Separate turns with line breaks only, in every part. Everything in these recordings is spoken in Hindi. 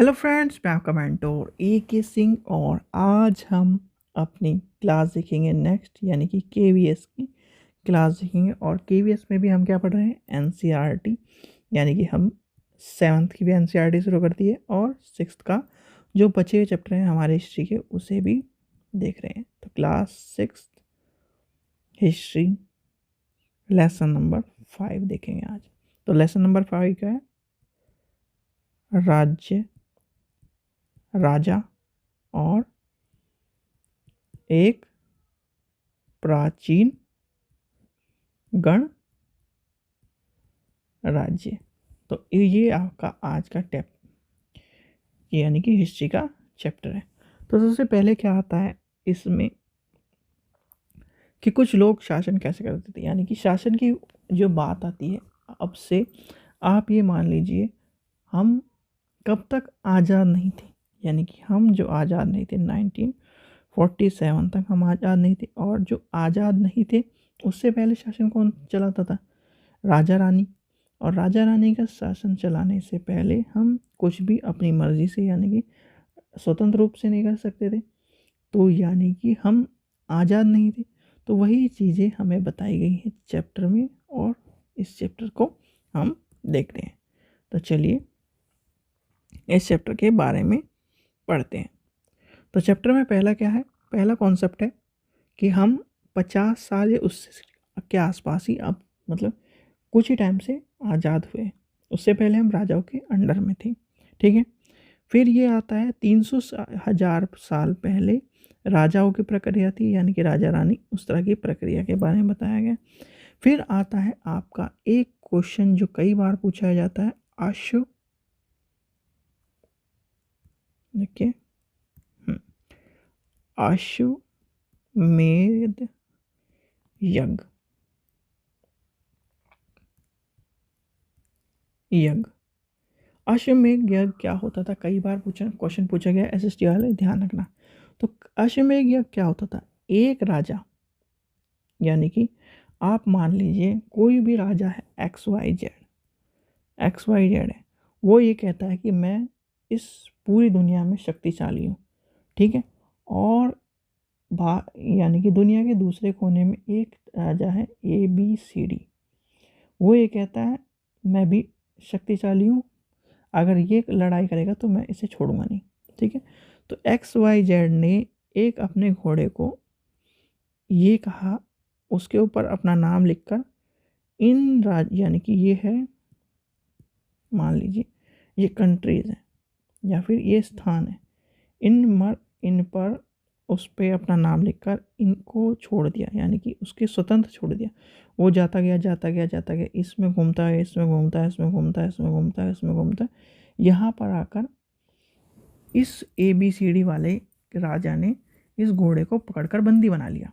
हेलो फ्रेंड्स, मैं आपका मेंटोर के सिंह और आज हम अपनी क्लास देखेंगे नेक्स्ट, यानी कि केवीएस की क्लास देखेंगे। और केवीएस में भी हम क्या पढ़ रहे हैं? एनसीईआरटी, यानी कि हम सेवन्थ की भी एनसीईआरटी शुरू कर दी है और सिक्स्थ का जो बचे हुए चैप्टर हैं हमारे हिस्ट्री के उसे भी देख रहे हैं। तो class six history lesson number 5 देखेंगे आज। तो लेसन नंबर 5 क्या है? राज्य, राजा और एक प्राचीन गण राज्य। तो ये आपका आज का यानी कि हिस्ट्री का चैप्टर है। तो सबसे पहले क्या आता है इसमें कि कुछ लोग शासन कैसे करते थे, यानी कि शासन की जो बात आती है अब से, आप ये मान लीजिए हम कब तक आज़ाद नहीं थे, यानी कि हम जो आज़ाद नहीं थे 1947 तक हम आज़ाद नहीं थे। और जो आज़ाद नहीं थे उससे पहले शासन कौन चलाता था? राजा रानी। और राजा रानी का शासन चलाने से पहले हम कुछ भी अपनी मर्जी से, यानी कि स्वतंत्र रूप से नहीं कर सकते थे। तो यानी कि हम आज़ाद नहीं थे। तो वही चीज़ें हमें बताई गई हैं चैप्टर में और इस चैप्टर को हम देखते हैं। तो चलिए इस चैप्टर के बारे में पढ़ते हैं। तो चैप्टर में पहला क्या है? पहला कॉन्सेप्ट है कि हम 50 साल या उसके के आसपास ही, अब मतलब कुछ ही टाइम से आज़ाद हुए। उससे पहले हम राजाओं के अंडर में थे। ठीक है। फिर ये आता है 300 साल पहले राजाओं की प्रक्रिया थी, यानी कि राजा रानी, उस तरह की प्रक्रिया के बारे में बताया गया। फिर आता है आपका एक क्वेश्चन जो कई बार पूछा जाता है, अश्व, देखिए, अश्वमेध यज्ञ। अश्वमेध यज्ञ क्या होता था? कई बार क्वेश्चन पूछा गया एसएसटी वाले, ध्यान रखना। तो अश्वमेध यज्ञ क्या होता था? एक राजा, यानी कि आप मान लीजिए कोई भी राजा है, एक्स वाई जेड है, वो ये कहता है कि मैं इस पूरी दुनिया में शक्तिशाली हूँ। ठीक है। और यानी कि दुनिया के दूसरे कोने में एक राजा है ABCD, वो ये कहता है मैं भी शक्तिशाली हूँ, अगर ये लड़ाई करेगा तो मैं इसे छोड़ूंगा नहीं। ठीक है। तो XYZ ने एक अपने घोड़े को ये कहा, उसके ऊपर अपना नाम लिखकर, इन यानी कि ये है, मान लीजिए ये कंट्रीज है या फिर ये स्थान है, इन पर उस पर अपना नाम लिखकर इनको छोड़ दिया, यानी कि उसके स्वतंत्र छोड़ दिया। वो जाता गया जाता गया जाता गया, इसमें घूमता है, इसमें घूमता है, इसमें घूमता है, इसमें घूमता है, इसमें घूमता है, यहाँ पर आकर इस ABCD वाले राजा ने इस घोड़े को पकड़कर बंदी बना लिया।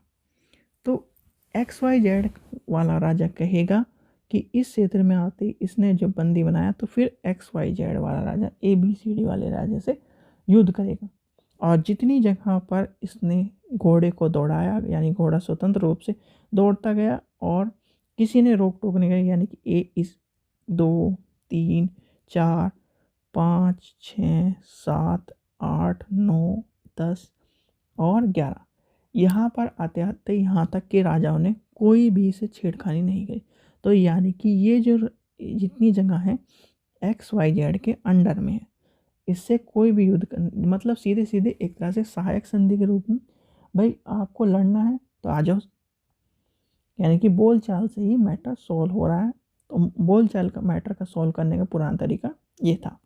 तो XYZ वाला राजा कहेगा कि इस क्षेत्र में आते इसने जो बंदी बनाया, तो फिर XYZ वाला राजा ABCD वाले राजा से युद्ध करेगा। और जितनी जगह पर इसने घोड़े को दौड़ाया, यानी घोड़ा स्वतंत्र रूप से दौड़ता गया और किसी ने रोक टोक नहीं करी, यानी कि इस 2, 3, 4, 5, 6, 7, 8, 9, 10 और 11, यहाँ पर आते आते यहाँ तक के राजाओं ने कोई भी इसे छेड़खानी नहीं की। तो यानी कि ये जो जितनी जगह है XYZ के अंडर में है, इससे कोई भी युद्ध मतलब सीधे सीधे एक तरह से सहायक संधि के रूप में, भाई आपको लड़ना है तो आ जाओ, यानी कि बोल चाल से ही मैटर सॉल्व हो रहा है। तो बोल चाल का मैटर का सॉल्व करने का पुराना तरीका ये था।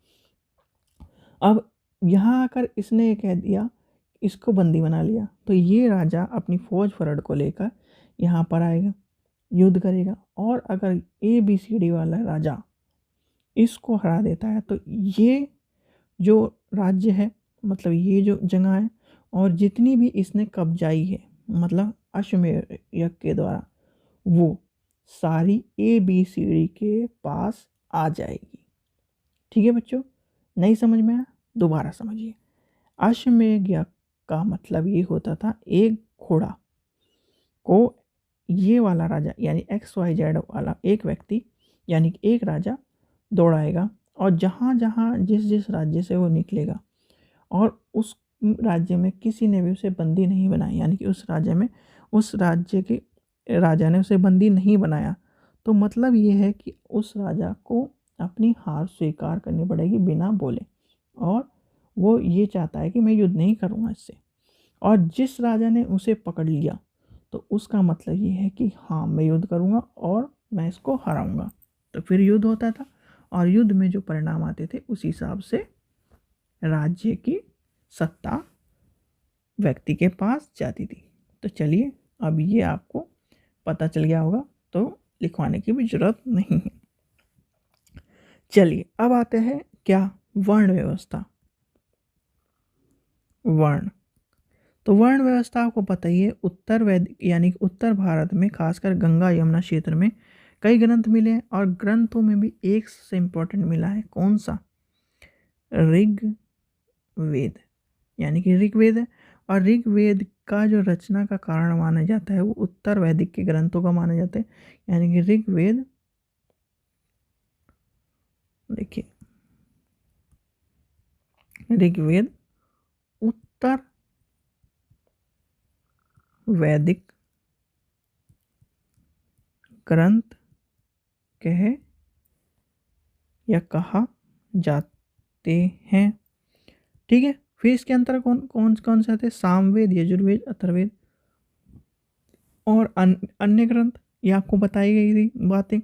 अब यहाँ आकर इसने ये कह दिया, इसको बंदी बना लिया, तो ये राजा अपनी फौज फरड़ को लेकर यहाँ पर आएगा, युद्ध करेगा। और अगर ABCD वाला राजा इसको हरा देता है तो ये जो राज्य है, मतलब ये जो जगह है और जितनी भी इसने कब्जाई है, मतलब अश्वमेध यज्ञ के द्वारा, वो सारी ABCD के पास आ जाएगी। ठीक है बच्चों, नहीं समझ में आया? दोबारा समझिए। अश्वमेध यज्ञ का मतलब ये होता था, एक घोड़ा को ये वाला राजा यानी XYZ वाला एक व्यक्ति, यानी कि एक राजा दौड़ाएगा और जहाँ जहाँ जिस जिस राज्य से वो निकलेगा और उस राज्य में किसी ने भी उसे बंदी नहीं बनाया, यानी कि उस राज्य में उस राज्य के राजा ने उसे बंदी नहीं बनाया, तो मतलब ये है कि उस राजा को अपनी हार स्वीकार करनी पड़ेगी बिना बोले, और वो ये चाहता है कि मैं युद्ध नहीं करूँगा इससे। और जिस राजा ने उसे पकड़ लिया तो उसका मतलब ये है कि हाँ मैं युद्ध करूँगा और मैं इसको हराऊँगा। तो फिर युद्ध होता था, और युद्ध में जो परिणाम आते थे उस हिसाब से राज्य की सत्ता व्यक्ति के पास जाती थी। तो चलिए, अब ये आपको पता चल गया होगा, तो लिखवाने की भी जरूरत नहीं है। चलिए अब आते हैं क्या, वर्ण व्यवस्था। वर्ण, तो वर्ण व्यवस्था आपको पता ही है, उत्तर वैदिक यानी कि उत्तर भारत में खासकर गंगा यमुना क्षेत्र में कई ग्रंथ मिले हैं, और ग्रंथों में भी एक से इम्पोर्टेंट मिला है, कौन सा, ऋग्वेद, यानी कि ऋग्वेद है। और ऋग्वेद का जो रचना का कारण माना जाता है वो उत्तर वैदिक के ग्रंथों का माना जाता है, यानी कि ऋग्वेद, देखिए ऋग्वेद उत्तर वैदिक ग्रंथ कहे या कहा जाते हैं। ठीक है, फिर इसके अंतर कौन कौन कौन से आते हैं, सामवेद, यजुर्वेद, अथर्ववेद और अन्य ग्रंथ, ये आपको बताई गई थी बातें।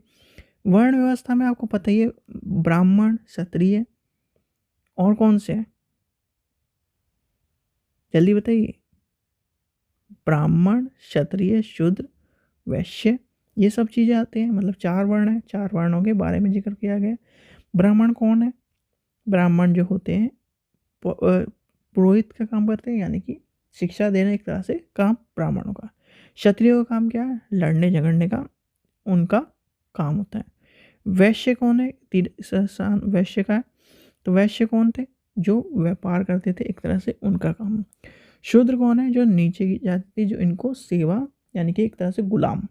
वर्ण व्यवस्था में आपको पता ही है, ब्राह्मण, क्षत्रिय और कौन से हैं, जल्दी बताइए। ब्राह्मण, क्षत्रिय, शूद्र, वैश्य, ये सब चीज़ें आते हैं, मतलब 4 वर्ण हैं, 4 वर्णों के बारे में जिक्र किया गया। ब्राह्मण कौन है, ब्राह्मण जो होते हैं पुरोहित का काम करते हैं, यानी कि शिक्षा देने एक तरह से काम ब्राह्मणों का। क्षत्रियों का काम क्या है, लड़ने झगड़ने का उनका काम होता है। वैश्य कौन है, वैश्य का है, तो वैश्य कौन थे, जो व्यापार करते थे एक तरह से, उनका काम। शूद्र कौन है, जो नीचे की जाति थी, जो इनको सेवा यानी कि एक तरह से गुलाम।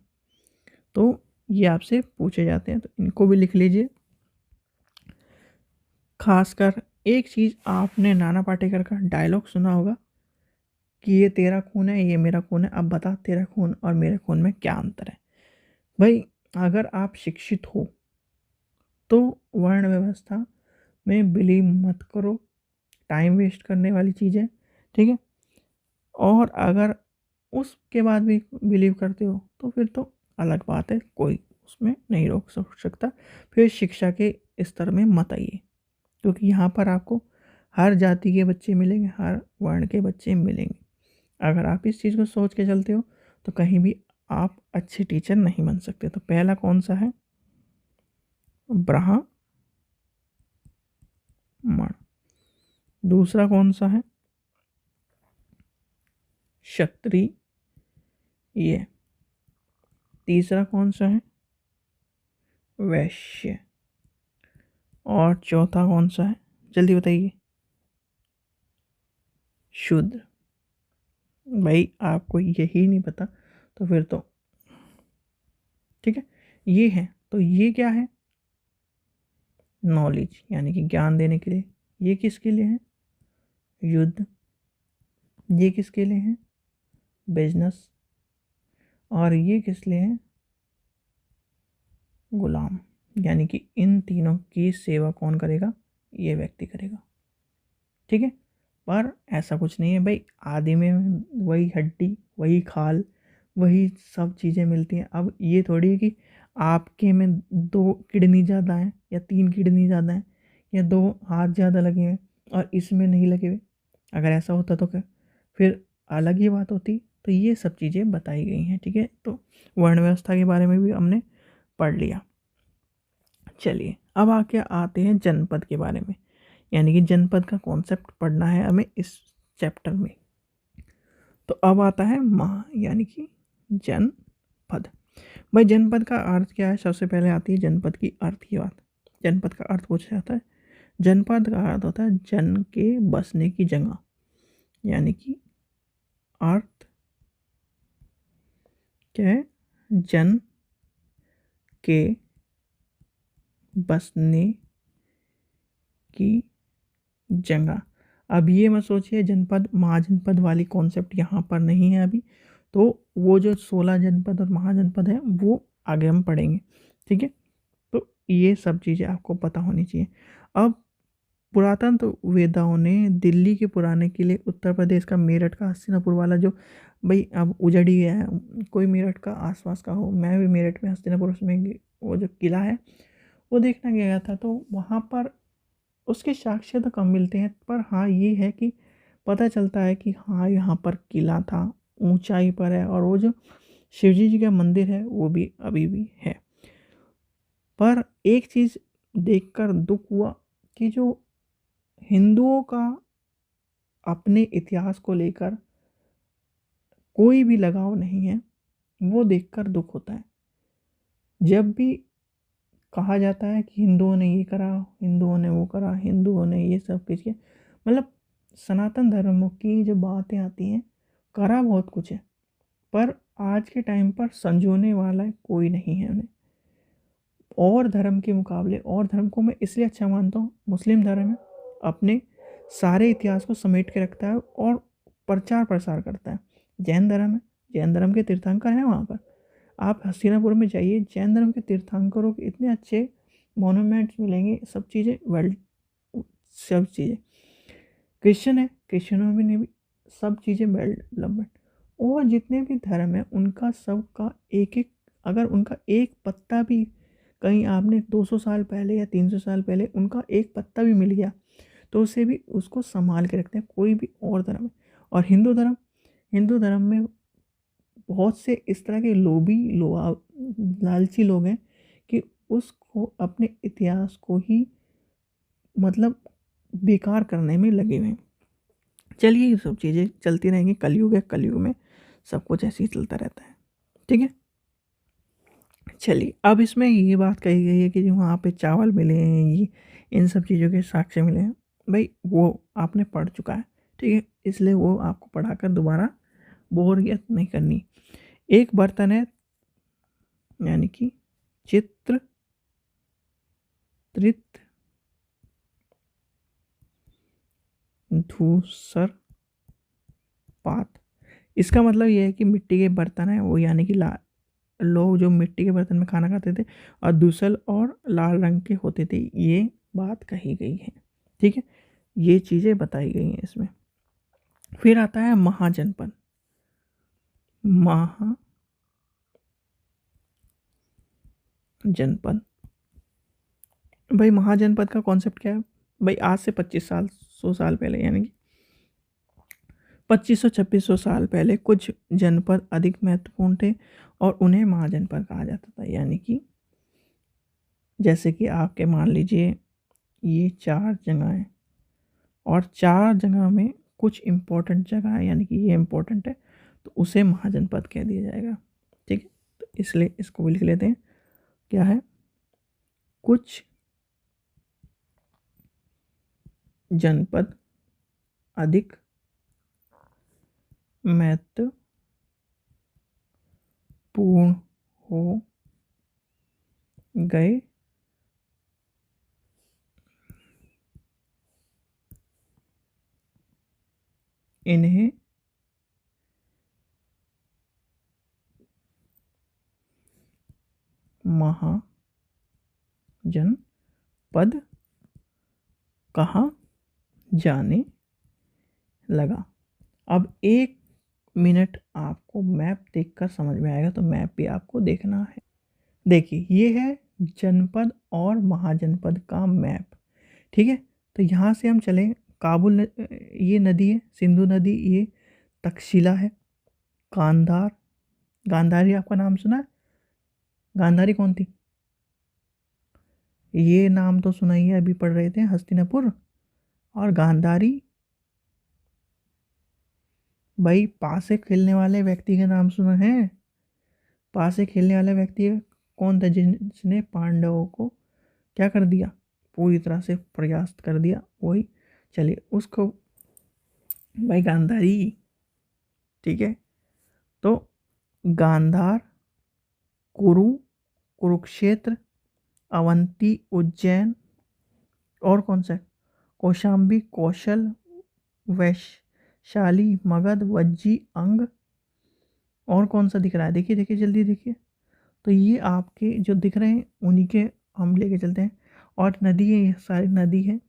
तो ये आपसे पूछे जाते हैं, तो इनको भी लिख लीजिए। खासकर एक चीज़ आपने नाना पाटेकर का डायलॉग सुना होगा कि ये तेरा खून है, ये मेरा खून है, अब बता तेरा खून और मेरे खून में क्या अंतर है। भाई अगर आप शिक्षित हो तो वर्ण व्यवस्था में बिलीव मत करो, टाइम वेस्ट करने वाली चीज़ है, ठीक है। और अगर उसके बाद भी बिलीव करते हो तो फिर तो अलग बात है, कोई उसमें नहीं रोक सकता। फिर शिक्षा के स्तर में मत आइए, क्योंकि यहाँ पर आपको हर जाति के बच्चे मिलेंगे, हर वर्ण के बच्चे मिलेंगे। अगर आप इस चीज़ को सोच के चलते हो तो कहीं भी आप अच्छे टीचर नहीं बन सकते। तो पहला कौन सा है, ब्राह्मण। दूसरा कौन सा है, क्षत्रिय। तीसरा कौन सा है, वैश्य। और चौथा कौन सा है, जल्दी बताइए, शूद्र। भाई आपको यही नहीं पता तो फिर तो ठीक है, ये है। तो ये क्या है, नॉलेज यानी कि ज्ञान देने के लिए। ये किसके लिए है, युद्ध। ये किसके लिए है, बिजनेस। और ये किस लिए है, गुलाम। यानी कि इन तीनों की सेवा कौन करेगा, ये व्यक्ति करेगा, ठीक है। पर ऐसा कुछ नहीं है भाई, आदि में वही हड्डी, वही खाल, वही सब चीज़ें मिलती हैं। अब ये थोड़ी है कि आपके में 2 किडनी ज़्यादा हैं या 3 किडनी ज़्यादा हैं या 2 हाथ ज़्यादा लगे हैं और इसमें नहीं लगे हुए। अगर ऐसा होता तो क्या, फिर अलग ही बात होती। तो ये सब चीज़ें बताई गई हैं, ठीक है। तो वर्ण व्यवस्था के बारे में भी हमने पढ़ लिया। चलिए अब आके आते हैं जनपद के बारे में, यानी कि जनपद का कॉन्सेप्ट पढ़ना है हमें इस चैप्टर में। तो अब आता है यानी कि जनपद। भाई जनपद का अर्थ क्या है, सबसे पहले आती है जनपद की अर्थ की बात। जनपद का अर्थ पूछा जाता है, जनपद का अर्थ होता है जन के बसने की जगह, यानी कि अर्थ क्या है, जन के बसने की जगह। अब ये मत सोचिए जनपद महाजनपद वाली कॉन्सेप्ट यहाँ पर नहीं है अभी, तो वो जो 16 जनपद और महाजनपद है वो आगे हम पढ़ेंगे, ठीक है। तो ये सब चीज़ें आपको पता होनी चाहिए। अब पुरातन तो वेदाओं ने दिल्ली के पुराने किले, उत्तर प्रदेश का मेरठ का हस्तिनापुर वाला जो भाई अब उजड़ ही गया है, कोई मेरठ का आसपास का हो, मैं भी मेरठ में हस्तिनापुर उसमें वो जो किला है वो देखना गया था, तो वहाँ पर उसके साक्ष्य तो कम मिलते हैं, पर हाँ ये है कि पता चलता है कि हाँ यहाँ पर किला था, ऊंचाई पर है, और वो जो शिवजी जी का मंदिर है वो भी अभी भी है। पर एक चीज़ देखकर दुख हुआ कि जो हिंदुओं का अपने इतिहास को लेकर कोई भी लगाव नहीं है, वो देखकर दुख होता है। जब भी कहा जाता है कि हिंदुओं ने ये करा, हिंदुओं ने वो करा, हिंदुओं ने ये सब कुछ किया, मतलब सनातन धर्म की जो बातें आती हैं, करा बहुत कुछ है, पर आज के टाइम पर संजोने वाला कोई नहीं है उन्हें। और धर्म के मुकाबले, और धर्म को मैं इसलिए अच्छा मानता हूँ, मुस्लिम धर्म है अपने सारे इतिहास को समेट के रखता है और प्रचार प्रसार करता है। जैन धर्म है, जैन धर्म के तीर्थंकर हैं वहाँ पर, आप हस्तिनापुर में जाइए, जैन धर्म के तीर्थंकरों के इतने अच्छे मोनूमेंट्स मिलेंगे, सब चीज़ें वर्ल्ड, सब चीज़ें। क्रिश्चियन है, क्रिश्चियनों में ने भी सब चीज़ें वेल डेवलपमेंट, और जितने भी धर्म है उनका सबका एक एक, अगर उनका एक पत्ता भी कहीं आपने 200 साल पहले या 300 साल पहले उनका एक पत्ता भी मिल गया तो उसे भी उसको संभाल के रखते हैं, कोई भी और धर्म है। और हिंदू धर्म में बहुत से इस तरह के लोभी लालची लोग हैं कि उसको अपने इतिहास को ही मतलब बेकार करने में लगे हुए हैं। चलिए ये सब चीज़ें चलती रहेंगी, कलयुग है, कलयुग में सब कुछ ऐसे ही चलता रहता है, ठीक है। चलिए अब इसमें ये बात कही गई है कि जो वहाँ पे चावल मिले हैं, ये इन सब चीज़ों के साक्ष्य मिले हैं, भाई वो आपने पढ़ चुका है, ठीक है, इसलिए वो आपको पढ़ाकर दोबारा बोरियत नहीं करनी। एक बर्तन है, यानी कि चित्र त्रित धूसर पात। इसका मतलब ये है कि मिट्टी के बर्तन है वो, यानी कि लोग जो मिट्टी के बर्तन में खाना खाते थे और दूसल और लाल रंग के होते थे, ये बात कही गई है, ठीक है, ये चीज़ें बताई गई हैं इसमें। फिर आता है महाजनपद। महाजनपद, भाई महाजनपद का कॉन्सेप्ट क्या है भाई, आज से 2500 साल पहले, यानी कि 2500-2600 साल पहले कुछ जनपद अधिक महत्वपूर्ण थे और उन्हें महाजनपद कहा जाता था। यानी कि जैसे कि आपके मान लीजिए ये 4 जगह हैं और 4 जगह में कुछ इम्पोर्टेंट जगह है, यानी कि ये इम्पोर्टेंट है तो उसे महाजनपद कह दिया जाएगा, ठीक है। तो इसलिए इसको भी लिख लेते हैं, क्या है, कुछ जनपद अधिक महत्वपूर्ण हो गए, इन्हें महाजनपद कहा जाने लगा। अब 1 मिनट आपको मैप देखकर समझ में आएगा, तो मैप भी आपको देखना है। देखिए ये है जनपद और महाजनपद का मैप, ठीक है। तो यहाँ से हम चले, काबुल ये नदी है, सिंधु नदी, ये तक्षशिला है, गांधार, गांधारी आपका नाम सुना है, गांधारी कौन थी, ये नाम तो सुना ही है, अभी पढ़ रहे थे हस्तिनापुर। और गांधारी, भाई पास से खेलने वाले व्यक्ति का नाम सुना है, पास से खेलने वाला व्यक्ति कौन था जिसने पांडवों को क्या कर दिया, पूरी तरह से प्रयास कर दिया, वही, चलिए उसको भाई गांधारी, ठीक है। तो गांधार, कुरु, कुरुक्षेत्र, अवंती, उज्जैन, और कौन सा है, कौशाम्बी, कौशल, वैशाली, मगध, वज्जी, अंग। और कौन सा दिख रहा है? देखिए देखिए जल्दी देखिए। तो ये आपके जो दिख रहे हैं उन्हीं के हम लेके चलते हैं। और नदी है, ये सारी नदी है,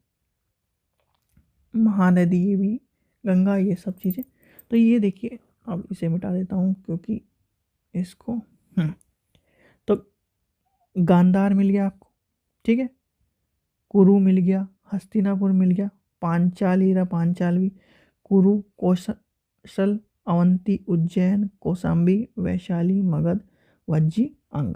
महानदी, ये भी गंगा, ये सब चीज़ें। तो ये देखिए, अब इसे मिटा देता हूँ क्योंकि इसको तो गांधार मिल गया आपको, ठीक है, कुरु मिल गया, हस्तिनापुर मिल गया, पांचाल हीरा, पांचाल भी, कुरु, कौशल, अवंती, उज्जैन, कौशाम्बी, वैशाली, मगध, वज्जी, अंग।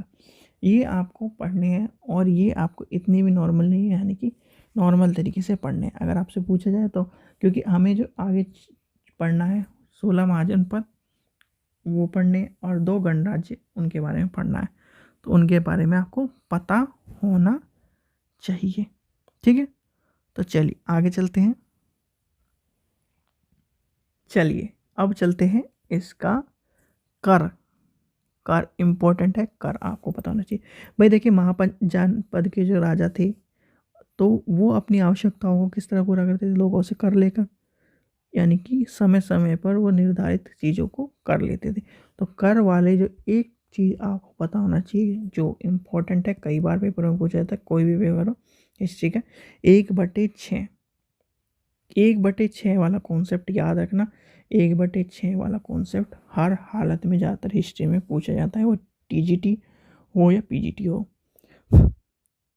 ये आपको पढ़ने हैं और ये आपको इतने भी नॉर्मल नहीं है, यानी कि नॉर्मल तरीके से पढ़ने हैं अगर आपसे पूछा जाए तो। क्योंकि हमें जो आगे पढ़ना है 16 महाजनपद वो पढ़ने और 2 गणराज्य उनके बारे में पढ़ना है, तो उनके बारे में आपको पता होना चाहिए, ठीक है। तो चलिए आगे चलते हैं। चलिए अब चलते हैं इसका कर। कर इम्पोर्टेंट है, कर आपको पता होना चाहिए। भाई देखिए, महाजनपद के जो राजा थे तो वो अपनी आवश्यकताओं को किस तरह पूरा करते थे? लोगों से कर लेकर, यानी कि समय समय पर वो निर्धारित चीज़ों को कर लेते थे। तो कर वाले जो एक चीज़ आपको पता होना चाहिए जो इम्पोर्टेंट है, कई बार पेपर में पूछा जाता है, कोई भी पेपर हो हिस्ट्री का, 1/6। 1/6 वाला कॉन्सेप्ट याद रखना। 1/6 वाला कॉन्सेप्ट हर हालत में ज़्यादातर हिस्ट्री में पूछा जाता है, वो टीजीटी हो या पीजीटी हो।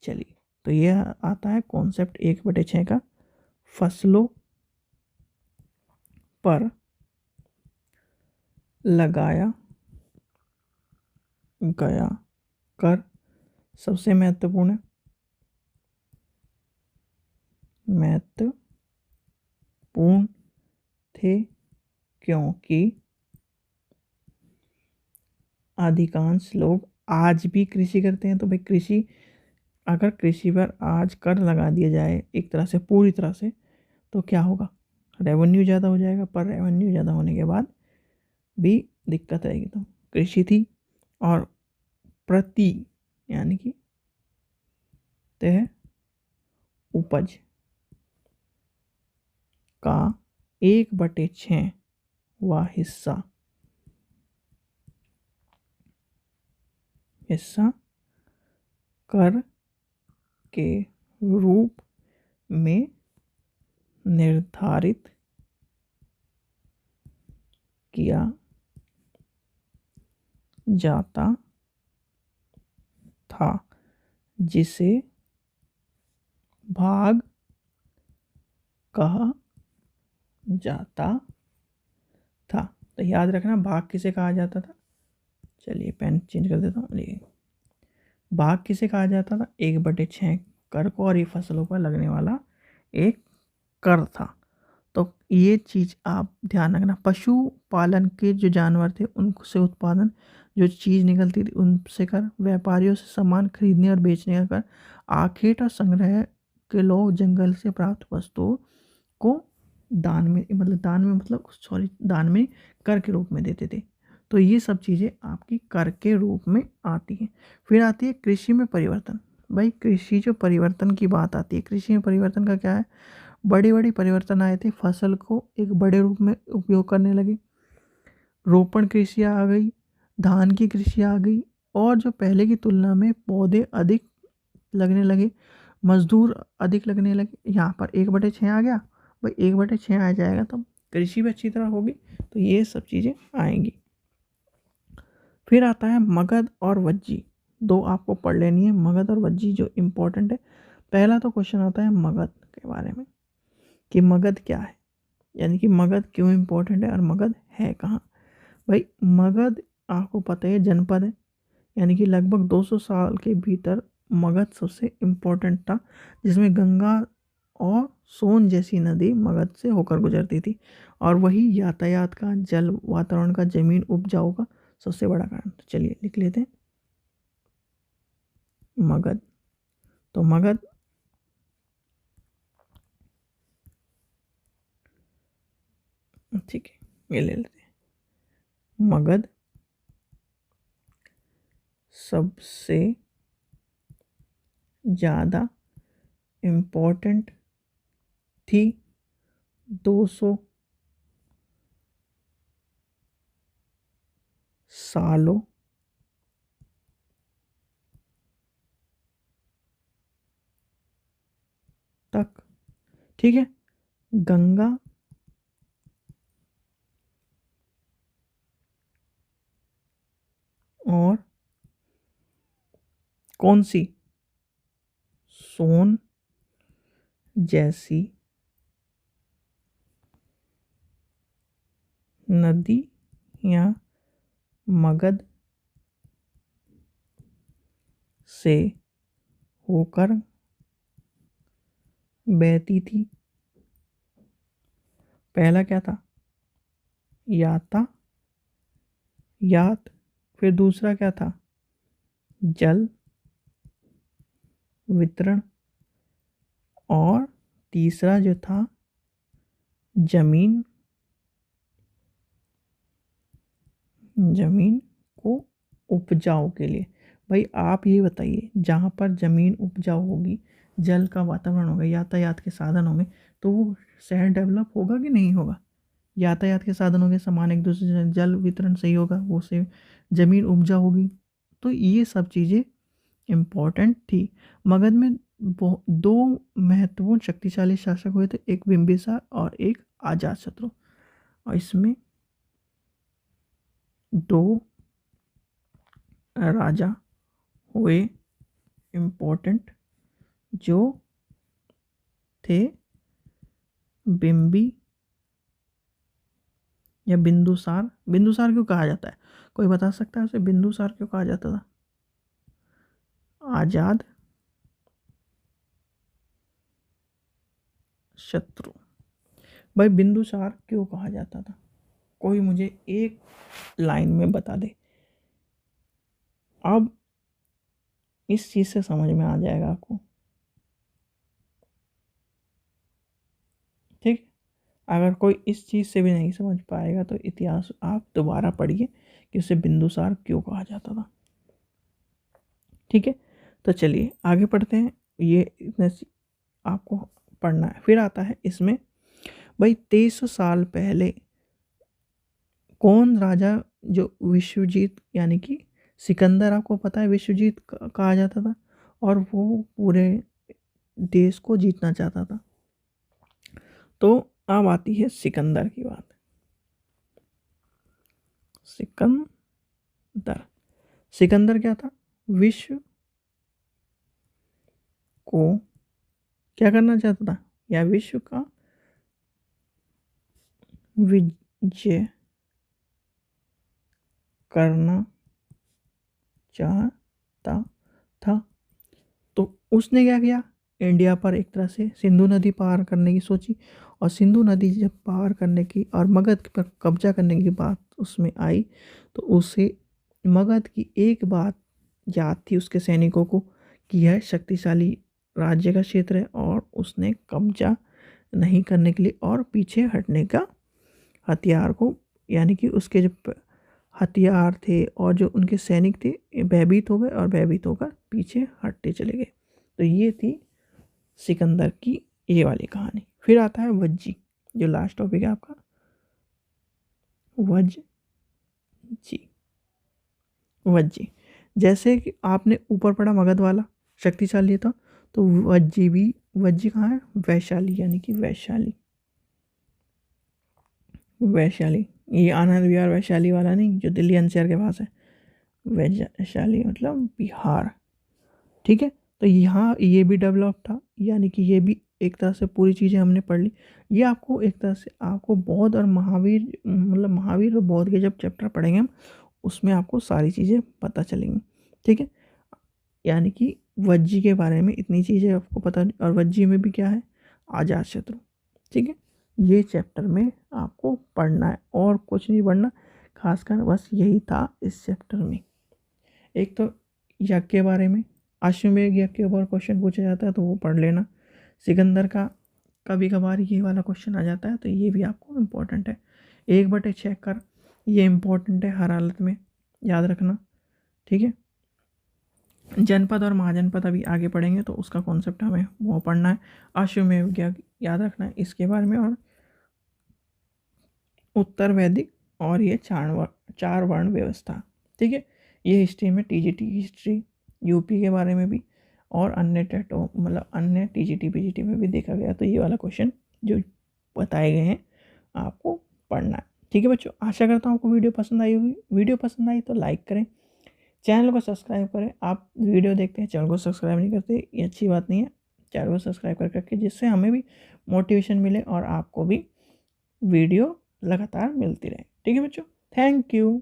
चलिए, तो ये आता है कॉन्सेप्ट 1/6 का। फसलों पर लगाया गया कर सबसे महत्वपूर्ण है। महत्वपूर्ण थे क्योंकि अधिकांश लोग आज भी कृषि करते हैं। तो भाई कृषि, अगर कृषि पर आज कर लगा दिया जाए एक तरह से, पूरी तरह से, तो क्या होगा? रेवेन्यू ज़्यादा हो जाएगा, पर रेवेन्यू ज़्यादा होने के बाद भी दिक्कत रहेगी। तो कृषि थी, और प्रति यानी कि तय उपज का 1/6 व हिस्सा कर के रूप में निर्धारित किया जाता था, जिसे भाग कहा जाता था। तो याद रखना, भाग किसे कहा जाता था? चलिए पेन चेंज कर देता हूँ। भाग किसे कहा जाता था? 1/6 कर को, और ये फसलों पर लगने वाला एक कर था। तो ये चीज़ आप ध्यान रखना। पशुपालन के जो जानवर थे उनसे उत्पादन, जो चीज़ निकलती थी उनसे कर, व्यापारियों से सामान खरीदने और बेचने का कर, आखेट और संग्रह के लोग जंगल से प्राप्त वस्तुओं को दान में, मतलब सॉरी, दान में कर के रूप में देते थे। तो ये सब चीज़ें आपकी कर के रूप में आती हैं। फिर आती है कृषि में परिवर्तन। भाई कृषि जो परिवर्तन की बात आती है, कृषि में परिवर्तन का क्या है? बड़े बड़े परिवर्तन आए थे, फसल को एक बड़े रूप में उपयोग करने लगे, रोपण कृषि आ गई, धान की कृषि आ गई, और जो पहले की तुलना में पौधे अधिक लगने लगे, मजदूर अधिक लगने लगे। यहाँ पर 1/6 आ गया, भाई 1/6 आ जाएगा तो कृषि भी अच्छी तरह होगी। तो ये सब चीज़ें आएंगी। फिर आता है मगध और वज्जी। 2 आपको पढ़ लेनी है, मगध और वज्जी जो इम्पोर्टेंट है। पहला तो क्वेश्चन आता है मगध के बारे में कि मगध क्या है, यानी कि मगध क्यों इम्पोर्टेंट है और मगध है कहाँ। भाई मगध आपको पता है जनपद है, यानी कि लगभग 200 साल के भीतर मगध सबसे इम्पोर्टेंट था, जिसमें गंगा और सोन जैसी नदी मगध से होकर गुजरती थी, और वही यातायात का, जल, वातावरण का, जमीन उपजाऊ का सबसे बड़ा कारण। तो चलिए लिख लेते हैं मगध। तो मगध ठीक है, ये ले लेते हैं। मगध सबसे ज़्यादा इम्पोर्टेंट थी 200 सालों तक। ठीक है, गंगा और कौन सी, सोन जैसी नदी या मगध से होकर बहती थी। पहला क्या था, यातायात। फिर दूसरा क्या था, जल वितरण। और तीसरा जो था, जमीन को उपजाऊ के लिए। भाई आप ये बताइए, जहाँ पर ज़मीन उपजाऊ होगी, जल का वातावरण होगा, यातायात के साधन होंगे, तो वो शहर डेवलप होगा कि नहीं होगा। यातायात के साधन होंगे, सामान एक दूसरे से, जल वितरण सही होगा, वो से ज़मीन उपजाऊ होगी। तो ये सब चीज़ें इम्पोर्टेंट थी। मगध में दो महत्वपूर्ण शक्तिशाली शासक हुए थे, एक बिंबिसार और एक अजातशत्रु। और इसमें दो राजा हुए इम्पोर्टेंट, जो थे बिंबी या बिंदुसार। बिंदुसार क्यों कहा जाता है, कोई बता सकता है उसे बिंदुसार क्यों कहा जाता था। आजाद शत्रु। भाई बिंदुसार क्यों कहा जाता था, कोई मुझे एक लाइन में बता दे। अब इस चीज से समझ में आ जाएगा आपको। ठीक, अगर कोई इस चीज से भी नहीं समझ पाएगा तो इतिहास आप दोबारा पढ़िए कि उसे बिंदुसार क्यों कहा जाता था। ठीक है, तो चलिए आगे पढ़ते हैं। ये इतने आपको पढ़ना है। फिर आता है इसमें, भाई 2300 साल पहले कौन राजा जो विश्वजीत यानी कि सिकंदर, आपको पता है विश्वजीत कहा जाता था, और वो पूरे देश को जीतना चाहता था। तो अब आती है सिकंदर की बात। सिकंदर सिकंदर क्या था, विश्व को क्या करना चाहता था, या विश्व का विजय करना चाहता था। तो उसने क्या किया, इंडिया पर एक तरह से सिंधु नदी पार करने की सोची, और सिंधु नदी जब पार करने की और मगध पर कब्जा करने की बात उसमें आई, तो उसे मगध की एक बात याद थी उसके सैनिकों को, कि यह शक्तिशाली राज्य का क्षेत्र है, और उसने कब्जा नहीं करने के लिए और पीछे हटने का हथियार को, यानी कि उसके जो हथियार थे और जो उनके सैनिक थे भयभीत हो गए, और भयभीत होकर पीछे हटते चले गए। तो ये थी सिकंदर की ये वाली कहानी। फिर आता है वज्जी, जो लास्ट टॉपिक है आपका, वज्जी। वज्जी जैसे कि आपने ऊपर पढ़ा मगध वाला शक्तिशाली था, तो वज्जी भी, वज्जी कहाँ है, वैशाली, यानी कि वैशाली। वैशाली, ये आनंद विहार वैशाली वाला नहीं, जो दिल्ली एनसीआर के पास है। वैशाली मतलब बिहार। ठीक है, तो यहाँ ये भी डेवलप था, यानी कि ये भी एक तरह से पूरी चीज़ें हमने पढ़ ली। ये आपको एक तरह से आपको बौद्ध और महावीर, मतलब महावीर और बौद्ध के जब चैप्टर पढ़ेंगे हम, उसमें आपको सारी चीज़ें पता चलेंगी। ठीक है, यानी कि वज्जी के बारे में इतनी चीज़ें आपको पता नहीं, और वज्जी में भी क्या है, आजात शत्रु। ठीक है, ये चैप्टर में आपको पढ़ना है और कुछ नहीं पढ़ना, खासकर बस यही था इस चैप्टर में। एक तो यज्ञ के बारे में, अश्वमेध यज्ञ के ऊपर क्वेश्चन पूछा जाता है तो वो पढ़ लेना। सिकंदर का कभी कभार ये वाला क्वेश्चन आ जाता है, तो ये भी आपको इम्पोर्टेंट है। 1/6 कर, ये इम्पोर्टेंट है हर हालत में, याद रखना। ठीक है, जनपद और महाजनपद अभी आगे पढ़ेंगे तो उसका कॉन्सेप्ट हमें वो पढ़ना है। अश्वमेव यज्ञ याद रखना है इसके बारे में, और उत्तर वैदिक, और ये चार वर्ण व्यवस्था। ठीक है, ये हिस्ट्री में टीजीटी हिस्ट्री यूपी के बारे में भी और अन्य टेटो मतलब अन्य टीजीटी पीजीटी में भी देखा गया। तो ये वाला क्वेश्चन जो बताए गए हैं आपको पढ़ना है। ठीक है बच्चों, आशा करता हूँ आपको वीडियो पसंद आई होगी। वीडियो पसंद आई तो लाइक करें, चैनल को सब्सक्राइब करें। आप वीडियो देखते हैं चैनल को सब्सक्राइब नहीं करते, ये अच्छी बात नहीं है। चैनल को सब्सक्राइब करके जिससे हमें भी मोटिवेशन मिले और आपको भी वीडियो लगातार मिलती रहे। ठीक है बच्चों, थैंक यू।